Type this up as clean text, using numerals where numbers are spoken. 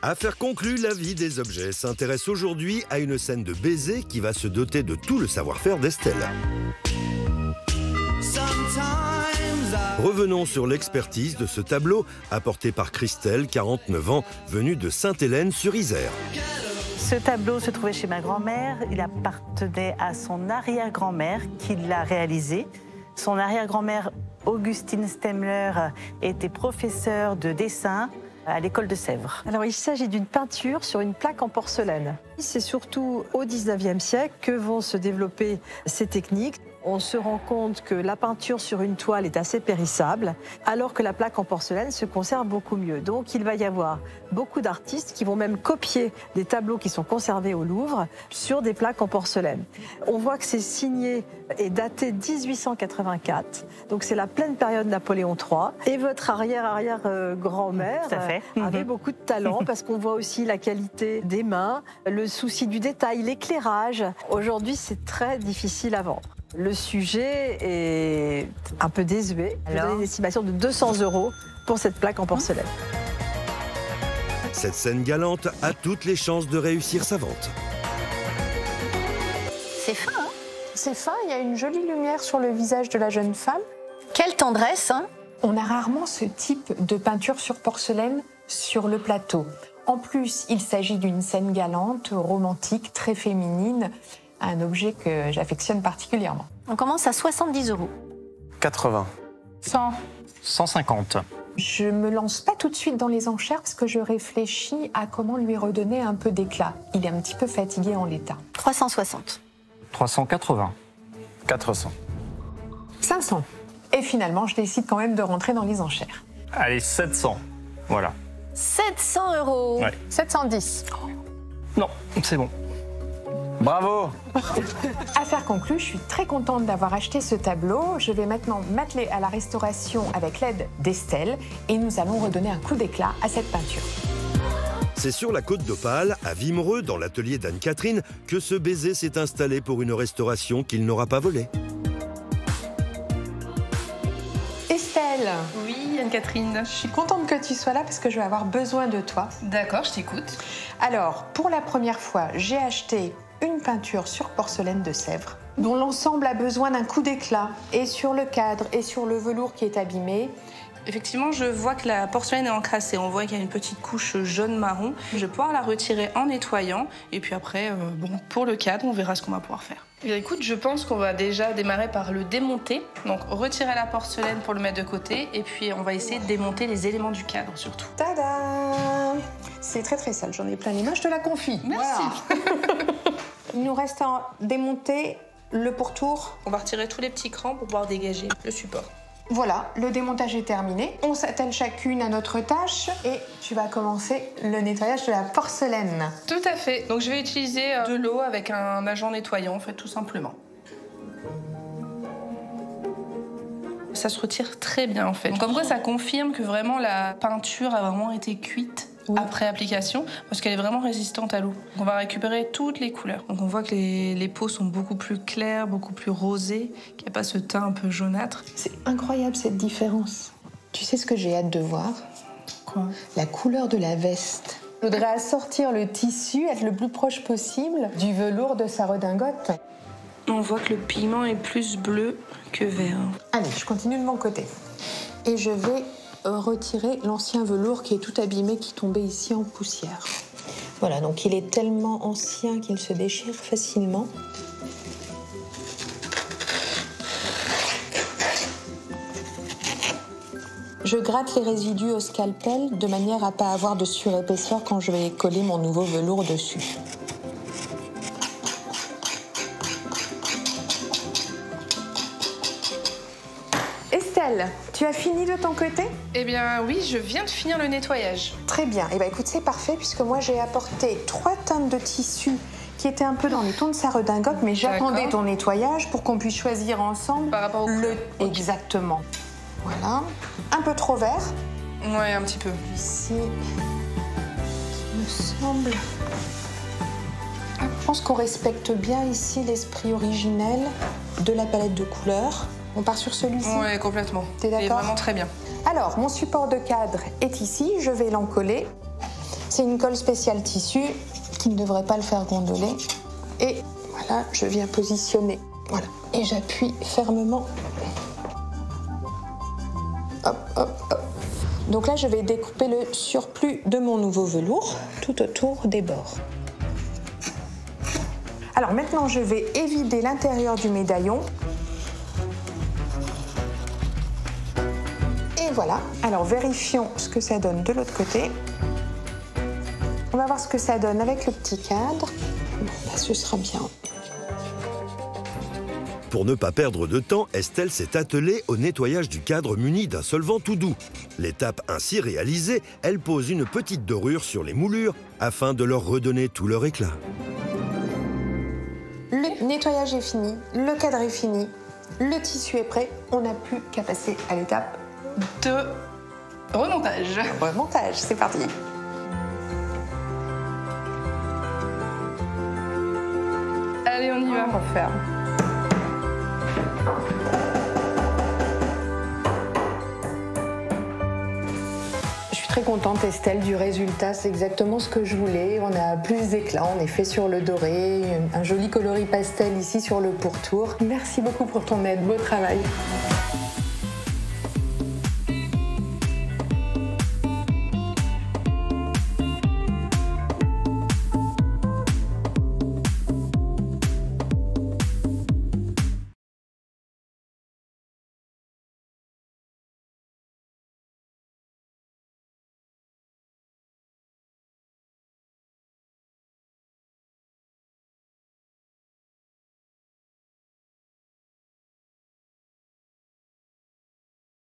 Affaire conclue, la vie des objets s'intéresse aujourd'hui à une scène de baiser qui va se doter de tout le savoir-faire d'Estelle. Revenons sur l'expertise de ce tableau apporté par Christelle, 49 ans, venue de Sainte-Hélène-sur-Isère. Ce tableau se trouvait chez ma grand-mère. Il appartenait à son arrière-grand-mère qui l'a réalisé. Son arrière-grand-mère, Augustine Stemmler, était professeure de dessin à l'école de Sèvres. Alors il s'agit d'une peinture sur une plaque en porcelaine. C'est surtout au 19e siècle que vont se développer ces techniques. On se rend compte que la peinture sur une toile est assez périssable, alors que la plaque en porcelaine se conserve beaucoup mieux. Donc il va y avoir beaucoup d'artistes qui vont même copier des tableaux qui sont conservés au Louvre sur des plaques en porcelaine. On voit que c'est signé et daté 1884, donc c'est la pleine période Napoléon III. Et votre arrière-arrière-grand-mère avait beaucoup de talent, parce qu'on voit aussi la qualité des mains, le souci du détail, l'éclairage. Aujourd'hui, c'est très difficile à vendre. Le sujet est un peu désuet. Je donne une estimation de 200 € pour cette plaque en porcelaine. Cette scène galante a toutes les chances de réussir sa vente. C'est fin, hein? C'est fin, il y a une jolie lumière sur le visage de la jeune femme. Quelle tendresse, hein? On a rarement ce type de peinture sur porcelaine sur le plateau. En plus, il s'agit d'une scène galante, romantique, très féminine. Un objet que j'affectionne particulièrement. On commence à 70 €. 80. 100. 150. Je me lance pas tout de suite dans les enchères parce que je réfléchis à comment lui redonner un peu d'éclat. Il est un petit peu fatigué en l'état. 360. 380. 400. 500. Et finalement, je décide quand même de rentrer dans les enchères. Allez, 700. Voilà. 700 €. Ouais. 710. Non, c'est bon. Bravo! Affaire conclue, je suis très contente d'avoir acheté ce tableau. Je vais maintenant m'atteler à la restauration avec l'aide d'Estelle et nous allons redonner un coup d'éclat à cette peinture. C'est sur la côte d'Opale, à Wimereux, dans l'atelier d'Anne-Catherine, que ce baiser s'est installé pour une restauration qu'il n'aura pas volée. Estelle! Oui, Anne-Catherine. Je suis contente que tu sois là parce que je vais avoir besoin de toi. D'accord, je t'écoute. Alors, pour la première fois, j'ai acheté une peinture sur porcelaine de Sèvres dont l'ensemble a besoin d'un coup d'éclat, et sur le cadre et sur le velours qui est abîmé. Effectivement, je vois que la porcelaine est encrassée. On voit qu'il y a une petite couche jaune-marron. Je vais pouvoir la retirer en nettoyant. Et puis après, pour le cadre, on verra ce qu'on va pouvoir faire. Eh bien, écoute, je pense qu'on va déjà démarrer par le démonter. Donc, retirer la porcelaine pour le mettre de côté. Et puis, on va essayer de démonter les éléments du cadre, surtout. Tada! C'est très très sale, j'en ai plein les mains, je te la confie. Merci. Voilà. Il nous reste à démonter le pourtour. On va retirer tous les petits crans pour pouvoir dégager le support. Voilà, le démontage est terminé. On s'attelle chacune à notre tâche et tu vas commencer le nettoyage de la porcelaine. Tout à fait. Donc je vais utiliser de l'eau avec un agent nettoyant, en fait, tout simplement. Ça se retire très bien, en fait. Donc, comme quoi, ça confirme que vraiment la peinture a vraiment été cuite. Oui. Après application, parce qu'elle est vraiment résistante à l'eau. On va récupérer toutes les couleurs. Donc on voit que les peaux sont beaucoup plus claires, beaucoup plus rosées, qu'il n'y a pas ce teint un peu jaunâtre. C'est incroyable cette différence. Tu sais ce que j'ai hâte de voir? Quoi? La couleur de la veste. Je voudrais assortir le tissu, être le plus proche possible du velours de sa redingote. On voit que le pigment est plus bleu que vert. Allez, je continue de mon côté. Et je vais retirer l'ancien velours qui est tout abîmé, qui tombait ici en poussière. Voilà, donc il est tellement ancien qu'il se déchire facilement. Je gratte les résidus au scalpel de manière à ne pas avoir de surépaisseur quand je vais coller mon nouveau velours dessus. Estelle, tu as fini de ton côté? Eh bien oui, je viens de finir le nettoyage. Très bien, et bien écoute, c'est parfait puisque moi j'ai apporté 3 teintes de tissu qui étaient un peu dans les tons de sa redingote, mais j'attendais ton nettoyage pour qu'on puisse choisir ensemble par rapport au Exactement. Voilà, un peu trop vert. Ouais, un petit peu. Ici, il me semble. Je pense qu'on respecte bien ici l'esprit originel de la palette de couleurs. On part sur celui-ci? Ouais, complètement. T'es d'accord? Vraiment très bien. Alors, mon support de cadre est ici, je vais l'encoller. c'est une colle spéciale tissu qui ne devrait pas le faire gondoler. Et voilà, je viens positionner. Voilà. Et j'appuie fermement. Hop, hop, hop. Donc là, je vais découper le surplus de mon nouveau velours tout autour des bords. Alors maintenant, je vais évider l'intérieur du médaillon. Et voilà. Alors vérifions ce que ça donne de l'autre côté. On va voir ce que ça donne avec le petit cadre. Bon, là, ce sera bien. Pour ne pas perdre de temps, Estelle s'est attelée au nettoyage du cadre muni d'un solvant tout doux. L'étape ainsi réalisée, elle pose une petite dorure sur les moulures afin de leur redonner tout leur éclat. Le nettoyage est fini, le cadre est fini, le tissu est prêt. On n'a plus qu'à passer à l'étape de remontage. Remontage, c'est parti. Allez, on y va. On va refaire. Je suis très contente, Estelle, du résultat. C'est exactement ce que je voulais. On a plus d'éclat, en effet, sur le doré, un joli coloris pastel ici sur le pourtour. Merci beaucoup pour ton aide, beau travail.